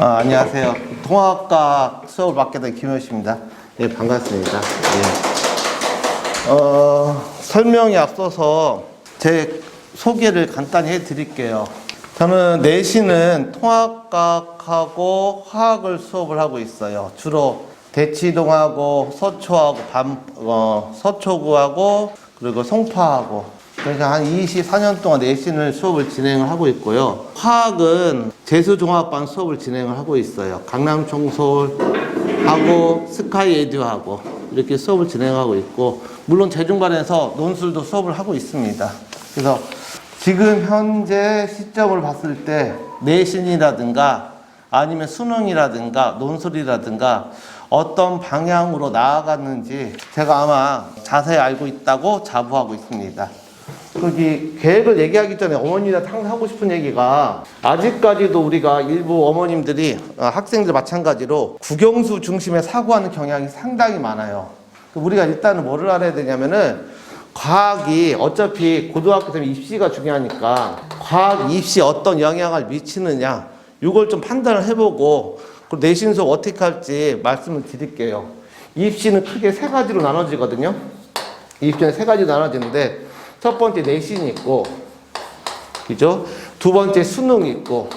안녕하세요. 통합과학 수업을 맡게 된 김효시입니다. 예, 반갑습니다. 예. 설명에 앞서서 제 소개를 간단히 해드릴게요. 저는 내신은 통합과학하고 화학을 수업을 하고 있어요. 주로 대치동하고 서초하고 서초구하고 그리고 송파하고 그래서 한 24년 동안 내신을 수업을 진행을 하고 있고요. 화학은 재수종합반 수업을 진행을 하고 있어요. 강남총솔하고 스카이에듀하고 이렇게 수업을 진행하고 있고, 물론 재중반에서 논술도 수업을 하고 있습니다. 그래서 지금 현재 시점을 봤을 때 내신이라든가 아니면 수능이라든가 논술이라든가 어떤 방향으로 나아갔는지 제가 아마 자세히 알고 있다고 자부하고 있습니다. 거기 계획을 얘기하기 전에 어머니한테 항상 하고 싶은 얘기가, 아직까지도 우리가 일부 어머님들이 학생들 마찬가지로 국영수 중심의 사고하는 경향이 상당히 많아요. 우리가 일단은 뭐를 알아야 되냐면은, 과학이 어차피 고등학교 되면 입시가 중요하니까 과학 입시에 어떤 영향을 미치느냐 이걸 좀 판단을 해보고, 그리고 내신 수업 어떻게 할지 말씀을 드릴게요. 입시는 크게 세 가지로 나눠지거든요. 입시는 세 가지로 나눠지는데, 첫 번째 내신이 있고, 그죠? 두 번째 수능이 있고,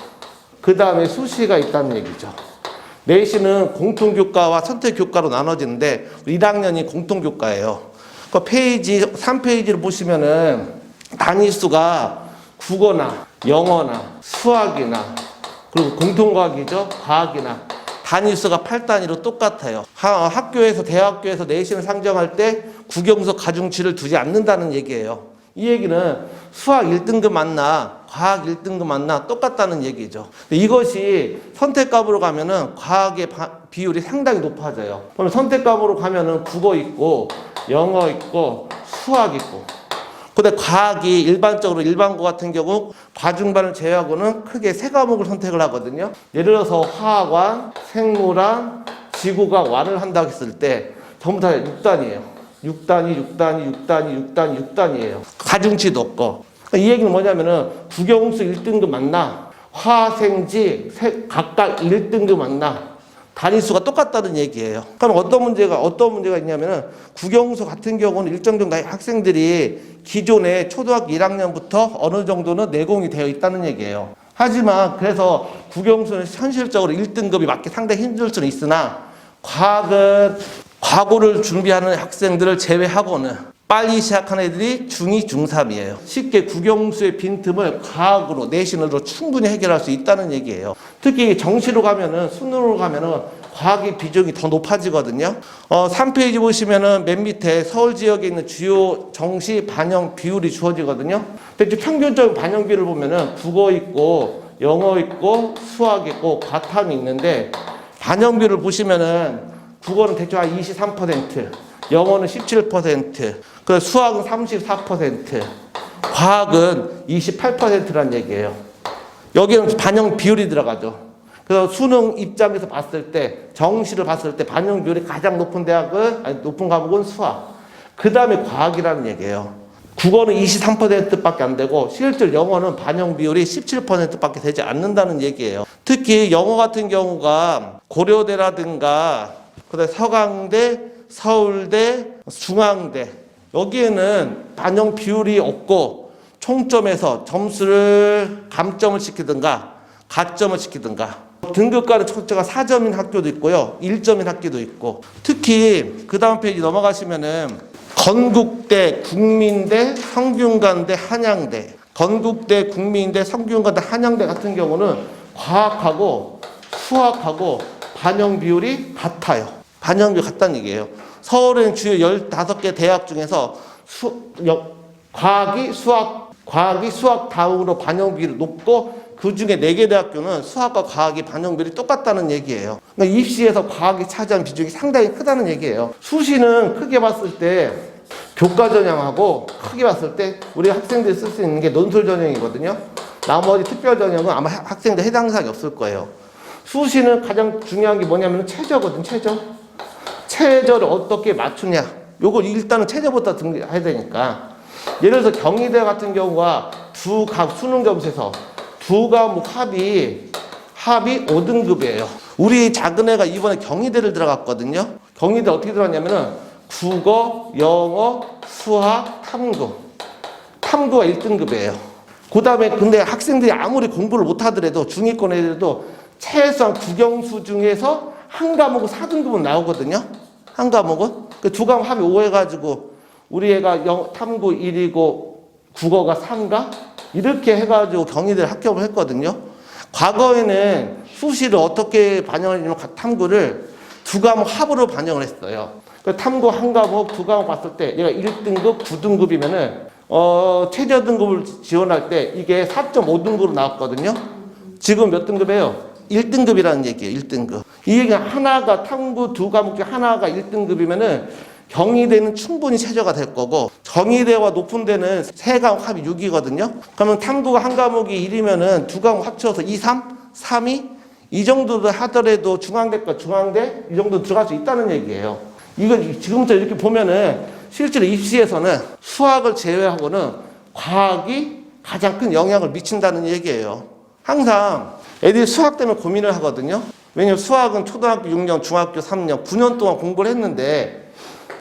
그 다음에 수시가 있다는 얘기죠. 내신은 공통교과와 선택교과로 나눠지는데 1학년이 공통교과예요. 그 페이지 3페이지를 보시면은 단위수가 국어나 영어나 수학이나 그리고 공통과학이죠. 과학이나 단위수가 8단위로 똑같아요. 학교에서 대학교에서 내신을 상정할 때 국영수 가중치를 두지 않는다는 얘기예요. 이 얘기는 수학 1등급 맞나 과학 1등급 맞나 똑같다는 얘기죠. 이것이 선택과목으로 가면은 과학의 비율이 상당히 높아져요. 그럼 선택과목으로 가면은 국어 있고 영어 있고 수학 있고, 근데 과학이 일반적으로 일반고 같은 경우 과중반을 제외하고는 크게 세 과목을 선택을 하거든요. 예를 들어서 화학원, 생물학, 지구과학원을 한다고 했을 때 전부 다 6단이에요. 6단이에요. 가중치도 없고. 이 얘기는 뭐냐면은 국영수 1등급 맞나? 화생지 각각 1등급 맞나? 단위수가 똑같다는 얘기예요. 그럼 어떤 문제가 있냐면은, 국영수 같은 경우는 일정 정도 학생들이 기존에 초등학교 1학년부터 어느 정도는 내공이 되어 있다는 얘기예요. 하지만 그래서 국영수는 현실적으로 1등급이 맞기 상당히 힘들 수는 있으나, 과학은 과고를 준비하는 학생들을 제외하고는 빨리 시작하는 애들이 중2, 중3이에요. 쉽게 국영수의 빈틈을 과학으로, 내신으로 충분히 해결할 수 있다는 얘기예요. 특히 정시로 가면은, 수능으로 가면은 과학의 비중이 더 높아지거든요. 3페이지 보시면은 맨 밑에 서울 지역에 있는 주요 정시 반영 비율이 주어지거든요. 근데 평균적인 반영 비율을 보면은 국어 있고 영어 있고 수학 있고 과탐이 있는데, 반영 비율을 보시면은 국어는 대충 한 23%, 영어는 17%, 그 수학은 34%, 과학은 28%란 얘기예요. 여기는 반영 비율이 들어가죠. 그래서 수능 입장에서 봤을 때, 정시를 봤을 때 반영 비율이 가장 높은 높은 과목은 수학. 그 다음에 과학이라는 얘기예요. 국어는 23%밖에 안 되고, 실제 영어는 반영 비율이 17%밖에 되지 않는다는 얘기예요. 특히 영어 같은 경우가 고려대라든가 그다음에 서강대, 서울대, 중앙대, 여기에는 반영 비율이 없고 총점에서 점수를 감점을 시키든가 가점을 시키든가, 등급가는 초점가 4점인 학교도 있고요, 1점인 학교도 있고, 특히 그 다음 페이지 넘어가시면은 건국대, 국민대, 성균관대, 한양대, 건국대, 국민대, 성균관대, 한양대 같은 경우는 과학하고 수학하고 반영 비율이 같아요. 반영 비율이 같다는 얘기예요. 서울은 주요 15개 대학 중에서 과학이 수학 다음으로 반영 비율이 높고, 그 중에 4개 대학교는 수학과 과학이 반영 비율이 똑같다는 얘기예요. 그러니까 입시에서 과학이 차지하는 비중이 상당히 크다는 얘기예요. 수시는 크게 봤을 때 교과 전형하고, 크게 봤을 때 우리 학생들이 쓸 수 있는 게 논술 전형이거든요. 나머지 특별 전형은 아마 학생들 해당 사항이 없을 거예요. 수시는 가장 중요한 게 뭐냐면 최저거든, 최저. 최저를 어떻게 맞추냐. 요걸 일단은 최저부터 등록해야 되니까. 예를 들어서 경희대 같은 경우가 두 각 수능 점수에서 두 과목 합이 합이 5등급이에요. 우리 작은 애가 이번에 경희대를 들어갔거든요. 경희대 어떻게 들어갔냐면은 국어, 영어, 수학, 탐구. 탐구가 1등급이에요. 그 다음에 근데 학생들이 아무리 공부를 못하더라도 중위권 애들도 최소한 국영수 중에서 한 과목은 4등급은 나오거든요. 한 과목은. 그 두 과목 합이 5 해가지고 우리 애가 탐구 1이고 국어가 3가? 이렇게 해가지고 경희대를 합격을 했거든요. 과거에는 수시를 어떻게 반영을 했냐면 탐구를 두 과목 합으로 반영을 했어요. 그 탐구 한 과목, 두 과목 봤을 때 얘가 1등급, 9등급이면은 최저 등급을 지원할 때 이게 4.5등급으로 나왔거든요. 지금 몇 등급이에요? 1등급이라는 얘기예요. 1등급. 이 얘기는 하나가 탐구 두 과목 중 하나가 1등급이면은 경희대는 충분히 최저가 될 거고 경희대와 높은 데는 세 과목 합이 6이거든요. 그러면 탐구가 한 과목이 1이면은 두 과목 합쳐서 2, 3, 3이 이 정도 하더라도 중앙대과 중앙대 이 정도 들어갈 수 있다는 얘기예요. 이거 지금부터 이렇게 보면은 실제로 입시에서는 수학을 제외하고는 과학이 가장 큰 영향을 미친다는 얘기예요. 항상 애들이 수학 때문에 고민을 하거든요. 왜냐면 수학은 초등학교 6년, 중학교 3년, 9년 동안 공부를 했는데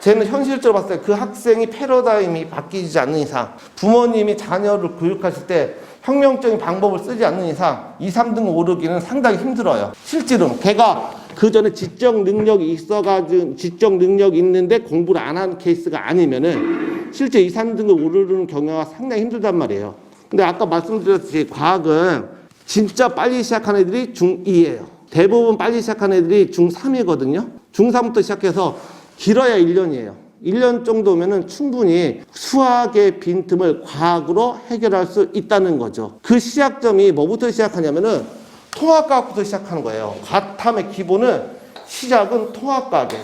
쟤는 현실적으로 봤을 때 그 학생이 패러다임이 바뀌지 않는 이상 부모님이 자녀를 교육하실 때 혁명적인 방법을 쓰지 않는 이상 2, 3등 오르기는 상당히 힘들어요. 실제로 걔가 그 전에 지적 능력이 있어가지고 지적 능력이 있는데 공부를 안 하는 케이스가 아니면은 실제 2, 3등급 오르는 경우가 상당히 힘들단 말이에요. 근데 아까 말씀드렸듯이 과학은 진짜 빨리 시작한 애들이 중2예요. 대부분 빨리 시작한 애들이 중3이거든요. 중3부터 시작해서 길어야 1년이에요. 1년 정도면은 충분히 수학의 빈틈을 과학으로 해결할 수 있다는 거죠. 그 시작점이 뭐부터 시작하냐면은 통합과학부터 시작하는 거예요. 과탐의 기본은 시작은 통합과학이에요.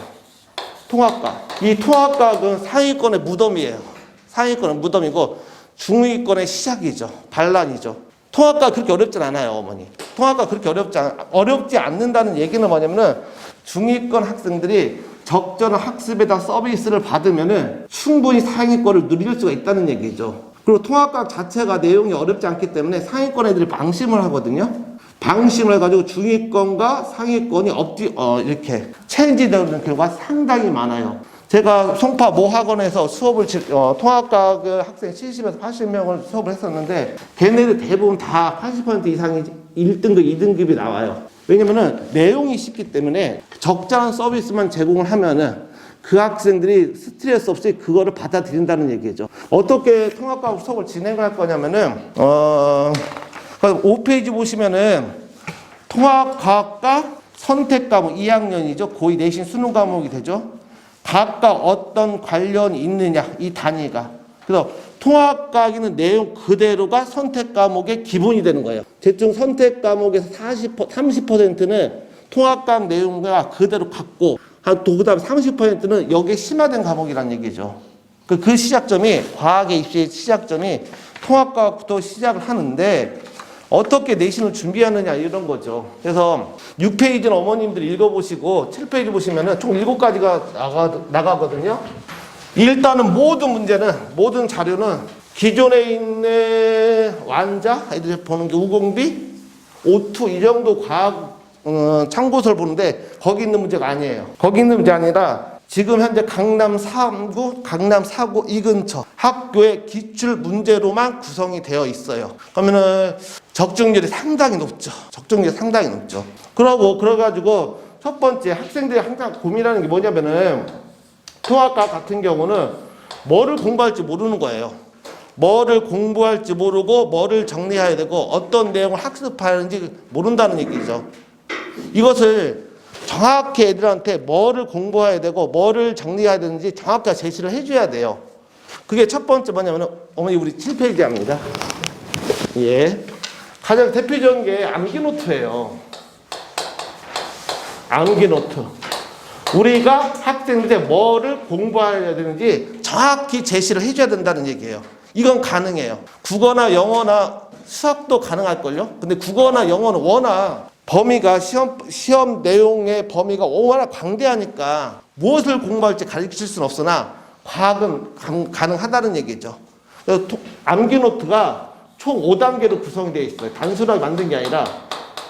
통합과학. 이 통합과학은 상위권의 무덤이에요. 상위권의 무덤이고 중위권의 시작이죠. 반란이죠. 통합과학 그렇게 어렵진 않아요, 어머니. 통합과학 그렇게 어렵지 않는다는 얘기는 뭐냐면은 중위권 학생들이 적절한 학습에다 서비스를 받으면은 충분히 상위권을 누릴 수가 있다는 얘기죠. 그리고 통합과학 자체가 내용이 어렵지 않기 때문에 상위권 애들이 방심을 하거든요. 방심을 해가지고 중위권과 상위권이 이렇게 체인지되는 경우가 상당히 많아요. 제가 송파 모 학원에서 수업을 통합과학 학생 70에서 80명을 수업을 했었는데 걔네들 대부분 다 80% 이상이 1등급, 2등급이 나와요. 왜냐면은 내용이 쉽기 때문에 적절한 서비스만 제공을 하면은 그 학생들이 스트레스 없이 그거를 받아들인다는 얘기죠. 어떻게 통합과학 수업을 진행할 거냐면은 5페이지 보시면은 통합과학과 선택과목 2학년이죠. 고2 내신 수능 과목이 되죠. 각각 어떤 관련이 있느냐 이 단위가. 그래서 통합과학에는 내용 그대로가 선택과목의 기본이 되는 거예요. 대충 선택과목에서 30%는 통합과학 내용과 그대로 갖고 그 다음 30%는 여기에 심화된 과목이라는 얘기죠. 그 시작점이 과학의 입시의 시작점이 통합과학부터 시작을 하는데 어떻게 내신을 준비하느냐 이런 거죠. 그래서 6페이지는 어머님들 읽어보시고 7페이지 보시면은 총 7가지가 나가거든요. 일단은 모든 자료는 기존에 있는 완자, 애들이 보는 게 우공비, O2 이 정도 과학 참고서를 보는데 거기 있는 문제가 아니에요. 거기 있는 문제 아니라 지금 현재 강남 3구, 강남 4구 이 근처 학교의 기출 문제로만 구성이 되어 있어요. 그러면은 적중률이 상당히 높죠. 그래가지고 첫 번째 학생들이 항상 고민하는 게 뭐냐면은 통합과학 같은 경우는 뭐를 공부할지 모르는 거예요. 뭐를 공부할지 모르고 뭐를 정리해야 되고 어떤 내용을 학습하는지 모른다는 얘기죠. 이것을 정확히 애들한테 뭐를 공부해야 되고 뭐를 정리해야 되는지 정확하게 제시를 해줘야 돼요. 그게 첫 번째 뭐냐면 어머니 우리 7페이지 합니다. 예. 가장 대표적인 게 암기노트예요. 암기노트. 우리가 학생들한테 뭐를 공부해야 되는지 정확히 제시를 해줘야 된다는 얘기예요. 이건 가능해요. 국어나 영어나 수학도 가능할걸요? 근데 국어나 영어는 워낙 범위가 시험 내용의 범위가 워낙 광대하니까 무엇을 공부할지 가르칠 수는 없으나 과학은 가능하다는 얘기죠. 그래서 암기노트가 총 5단계로 구성이 되어 있어요. 단순하게 만든 게 아니라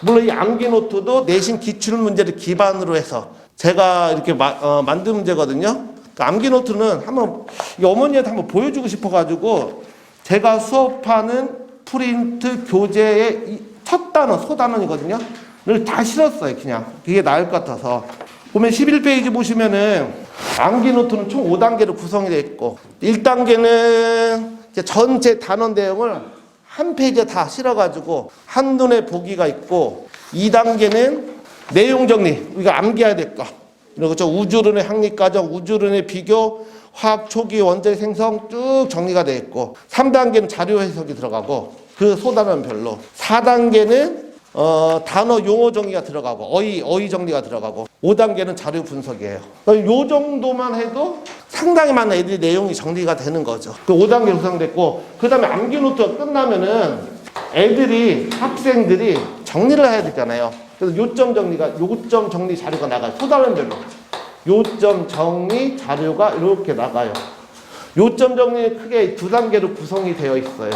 물론 이 암기노트도 내신 기출문제를 기반으로 해서 제가 이렇게 만든 문제거든요. 그 암기노트는 한번 어머니한테 한번 보여주고 싶어가지고 제가 수업하는 프린트 교재의 첫 단원, 소단원이거든요. 를 다 실었어요, 그냥. 그게 나을 것 같아서. 보면 11페이지 보시면은 암기노트는 총 5단계로 구성이 되어 있고 1단계는 전체 단원 내용을 한 페이지에 다 실어가지고 한눈에 보기가 있고 2단계는 내용 정리, 우리가 암기해야 될 거. 이런 거죠. 우주론의 확립과정, 우주론의 비교, 화학 초기 원자의 생성 쭉 정리가 되어 있고 3단계는 자료 해석이 들어가고 그 소단원별로 4단계는 단어 용어 정리가 들어가고 어휘 정리가 들어가고 5단계는 자료 분석이에요. 요 정도만 해도 상당히 많은 애들이 내용이 정리가 되는 거죠. 그 5단계 구성됐고 그 다음에 암기노트가 끝나면은 애들이 학생들이 정리를 해야 되잖아요. 그래서 요점 정리 자료가 나가요. 소단원별로 요점 정리 자료가 이렇게 나가요. 요점 정리는 크게 2단계로 구성이 되어 있어요.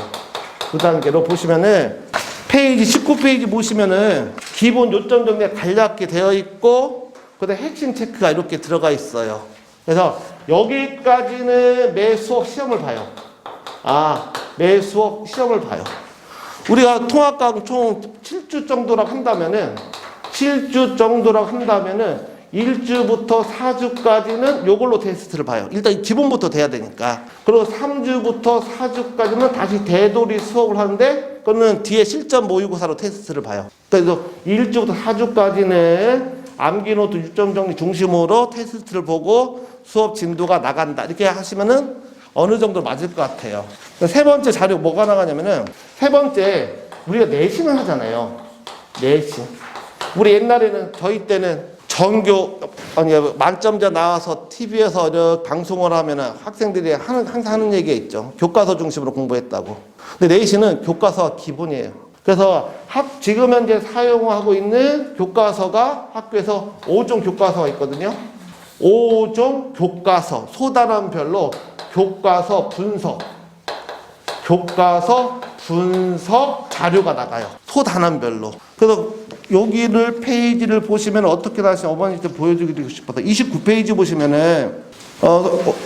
2단계로 보시면은 페이지 19페이지 보시면은 기본 요점 정리가 간략하게 되어 있고 그다음에 핵심 체크가 이렇게 들어가 있어요. 그래서 여기까지는 매 수업 시험을 봐요. 매 수업 시험을 봐요. 우리가 통합과학 총 7주 정도라고 한다면은 1주부터 4주까지는 요걸로 테스트를 봐요. 일단 기본부터 돼야 되니까. 그리고 3주부터 4주까지는 다시 대돌이 수업을 하는데 그거는 뒤에 실전 모의고사로 테스트를 봐요. 그래서 1주부터 4주까지는 암기노트 유점 정리 중심으로 테스트를 보고 수업 진도가 나간다. 이렇게 하시면은 어느 정도 맞을 것 같아요. 세 번째 자료 뭐가 나가냐면은 세 번째 우리가 내신을 하잖아요. 내신. 우리 옛날에는 저희 때는 만점자 나와서 TV에서 방송을 하면은 학생들이 항상 하는 얘기가 있죠. 교과서 중심으로 공부했다고. 근데 내신은 교과서가 기본이에요. 그래서 지금 현재 사용하고 있는 교과서가 학교에서 5종 교과서가 있거든요. 5종 교과서, 소단원별로 교과서 분석 자료가 나가요. 소단원별로. 그래서 여기를 페이지를 보시면 어떻게 다시 어머니한테 보여주고 싶어서 29페이지 보시면은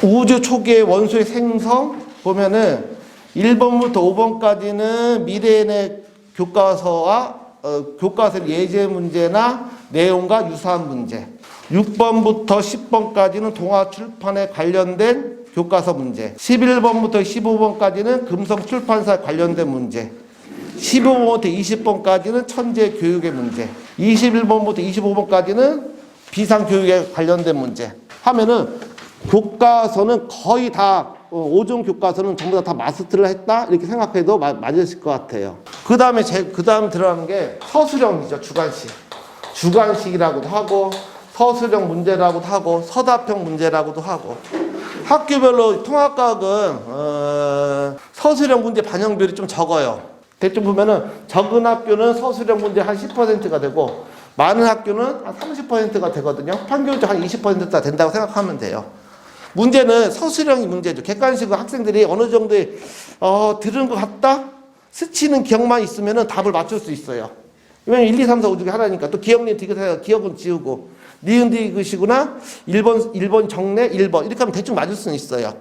우주 초기의 원소의 생성 보면은 1번부터 5번까지는 미래의 교과서와 교과서 예제 문제나 내용과 유사한 문제. 6번부터 10번까지는 동화 출판에 관련된 교과서 문제. 11번부터 15번까지는 금성 출판사에 관련된 문제. 15번부터 20번까지는 천재 교육의 문제. 21번부터 25번까지는 비상교육에 관련된 문제. 하면은 교과서는 거의 다 5종 교과서는 전부 다 마스터를 했다 이렇게 생각해도 맞으실 것 같아요. 그 다음 들어가는 게 서술형이죠. 주관식이라고도 하고 서술형 문제라고도 하고 서답형 문제라고도 하고 학교별로 통합과학은 서술형 문제 반영비율이 좀 적어요. 대충 보면은 적은 학교는 서술형 문제 한 10%가 되고 많은 학교는 한 30%가 되거든요. 평균적으로 한 20%가 된다고 생각하면 돼요. 문제는 서술형이 문제죠. 객관식은 학생들이 어느 정도의 들은 것 같다? 스치는 기억만 있으면 답을 맞출 수 있어요. 왜냐면 1, 2, 3, 4, 5 중에 하나니까. 또 기억니 디귿해서 기억은 지우고 니은 디귿이구나 1번 정례 1번 이렇게 하면 대충 맞을 수는 있어요.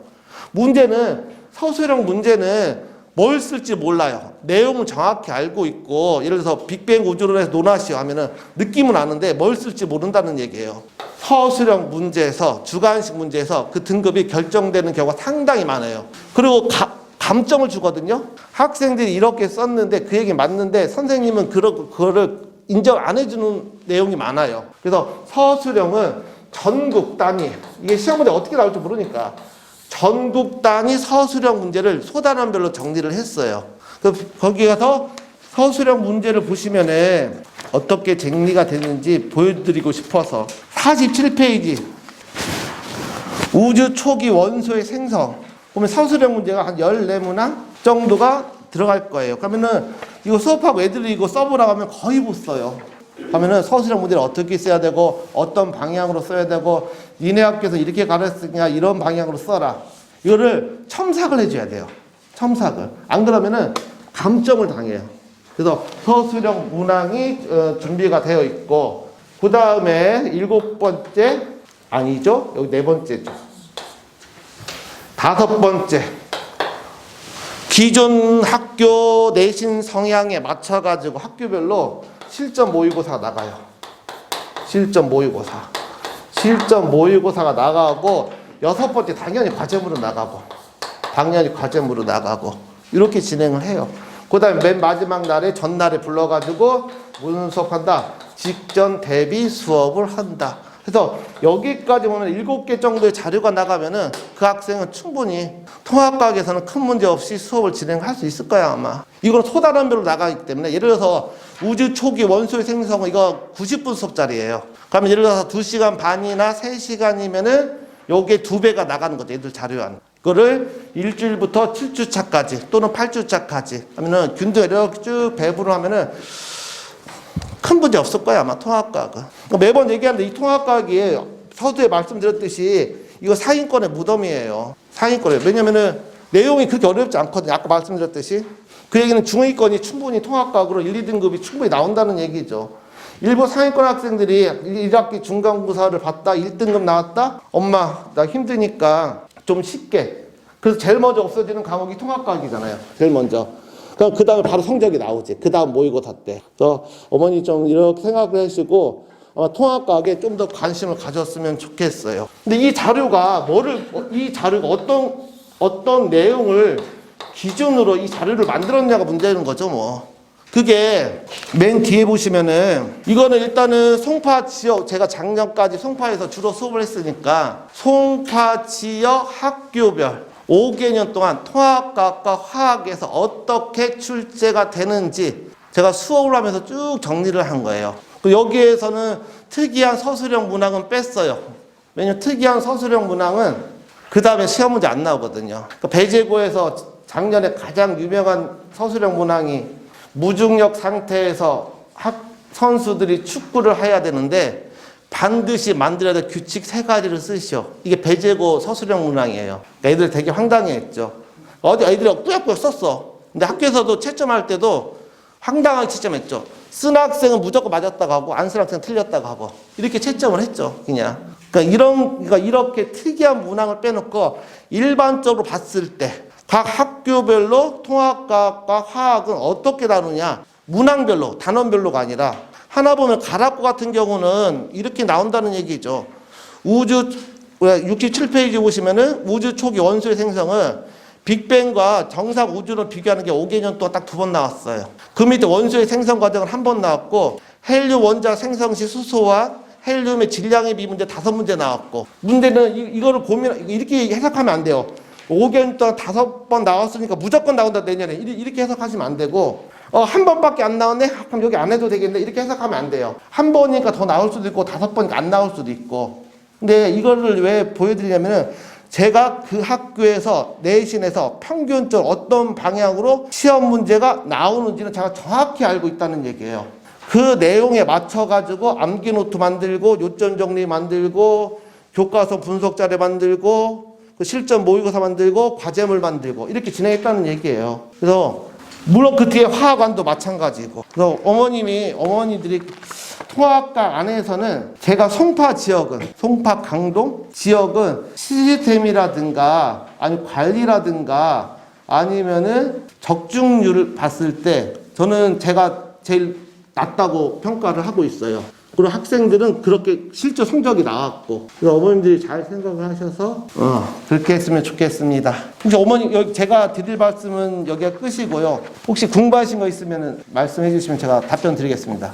문제는 서술형 문제는 뭘 쓸지 몰라요. 내용은 정확히 알고 있고 예를 들어서 빅뱅 우주론에서 논하시오 하면은 느낌은 아는데 뭘 쓸지 모른다는 얘기예요. 서술형 문제에서 주관식 문제에서 그 등급이 결정되는 경우가 상당히 많아요. 그리고 감점을 주거든요. 학생들이 이렇게 썼는데 그 얘기 맞는데 선생님은 그거를 인정 안 해주는 내용이 많아요. 그래서 서술형은 전국 단위 이게 시험 문제 어떻게 나올지 모르니까 전국 단위 서술형 문제를 소단원별로 정리를 했어요. 거기 가서 서술형 문제를 보시면은 어떻게 정리가 되는지 보여드리고 싶어서 47페이지 우주 초기 원소의 생성 보면 서술형 문제가 한 14문항 정도가 들어갈 거예요. 그러면은 이거 수업하고 애들이 이거 써보라고 하면 거의 못 써요. 하면은 서술형 문제를 어떻게 써야 되고 어떤 방향으로 써야 되고 니네 학교에서 이렇게 가르쳤으니까 이런 방향으로 써라. 이거를 첨삭을 해줘야 돼요. 첨삭을. 안 그러면은 감점을 당해요. 그래서 서술형 문항이 준비가 되어 있고, 그 다음에 7번째, 아니죠? 여기 4번째죠. 5번째. 기존 학교 내신 성향에 맞춰가지고 학교별로 실전 모의고사가 나가요. 실전 모의고사가 나가고, 6번째 당연히 과제물로 나가고, 이렇게 진행을 해요. 그 다음에 맨 마지막 날에 전날에 불러가지고 무슨 수업한다? 직전 대비 수업을 한다. 그래서 여기까지 보면 7개 정도의 자료가 나가면은 그 학생은 충분히 통합과학에서는 큰 문제 없이 수업을 진행할 수 있을 거야, 아마. 이건 소단원별로 나가기 때문에, 예를 들어서 우주 초기 원소의 생성은 이거 90분 수업짜리예요. 그러면 예를 들어서 2시간 반이나 3시간이면은 요게 2배가 나가는 거죠, 애들 자료안. 그거를 일주일부터 7주차까지 또는 8주차까지 하면은 균등 이렇게 쭉 배분을 하면은 큰 문제 없을 거야, 아마 통합과학은. 매번 얘기하는데 이 통합과학이 서두에 말씀드렸듯이 이거 상위권의 무덤이에요. 상위권이에요. 왜냐면은 내용이 그렇게 어렵지 않거든요. 아까 말씀드렸듯이. 그 얘기는 중위권이 충분히 통합과학으로 1, 2등급이 충분히 나온다는 얘기죠. 일부 상위권 학생들이 1학기 중간고사를 봤다, 1등급 나왔다? 엄마, 나 힘드니까 좀 쉽게. 그래서 제일 먼저 없어지는 과목이 통합과학이잖아요. 제일 먼저. 그럼 그 다음에 바로 성적이 나오지. 그 다음 모의고사 때. 그래서 어머니 좀 이렇게 생각을 하시고 아마 통합과학에 좀 더 관심을 가졌으면 좋겠어요. 근데 이 자료가 어떤 내용을 기준으로 이 자료를 만들었냐가 문제인 거죠, 뭐. 그게 맨 뒤에 보시면은 이거는 일단은 송파 지역, 제가 작년까지 송파에서 주로 수업을 했으니까 송파 지역 학교별 5개년 동안 통합과학과 화학에서 어떻게 출제가 되는지 제가 수업을 하면서 쭉 정리를 한 거예요. 여기에서는 특이한 서술형 문항은 뺐어요. 왜냐면 특이한 서술형 문항은 그 다음에 시험 문제 안 나오거든요. 배제고에서 작년에 가장 유명한 서술형 문항이 무중력 상태에서 선수들이 축구를 해야 되는데 반드시 만들어야 될 규칙 3가지를 쓰시오. 이게 배제고 서술형 문항이에요. 그러니까 애들 되게 황당해했죠. 어디 애들이 꾸역꾸역 썼어. 근데 학교에서도 채점할 때도 황당하게 채점했죠. 쓴 학생은 무조건 맞았다고 하고 안 쓴 학생은 틀렸다고 하고 이렇게 채점을 했죠. 그러니까 이렇게 특이한 문항을 빼놓고 일반적으로 봤을 때 각 학교별로 통합과학과 화학은 어떻게 다루냐, 문항별로, 단원별로가 아니라 하나 보면 가락고 같은 경우는 이렇게 나온다는 얘기죠. 67페이지 보시면은 우주 초기 원소의 생성은 빅뱅과 정상 우주를 비교하는 게 5개년 동안 딱 2번 나왔어요. 그 밑에 원소의 생성 과정은 1번 나왔고, 헬륨 원자 생성 시 수소와 헬륨의 질량의 비문제 5문제 나왔고, 문제는 이거를 이렇게 해석하면 안 돼요. 5개년 동안 5번 나왔으니까 무조건 나온다 내년에, 이렇게 해석하시면 안 되고, 한 번밖에 안 나왔네? 그럼 여기 안 해도 되겠네? 이렇게 해석하면 안 돼요. 한 번이니까 더 나올 수도 있고 5번이니까 안 나올 수도 있고. 근데 이거를 왜 보여드리냐면은 제가 그 학교에서 내신에서 평균적으로 어떤 방향으로 시험 문제가 나오는지는 제가 정확히 알고 있다는 얘기예요. 그 내용에 맞춰가지고 암기 노트 만들고 요점 정리 만들고 교과서 분석 자료 만들고 그 실전 모의고사 만들고 과제물 만들고 이렇게 진행했다는 얘기예요. 그래서 물론 그 뒤에 화학관도 마찬가지고. 그래서 어머니들이 통합과 안에서는 제가 송파 강동 지역은 시스템이라든가 아니 관리라든가 아니면은 적중률을 봤을 때 저는 제가 제일 낮다고 평가를 하고 있어요. 그리고 학생들은 그렇게 실제 성적이 나왔고, 그래서 어머님들이 잘 생각을 하셔서 그렇게 했으면 좋겠습니다. 혹시 어머니 제가 드릴 말씀은 여기가 끝이고요. 혹시 궁금하신 거 있으면 말씀해 주시면 제가 답변 드리겠습니다.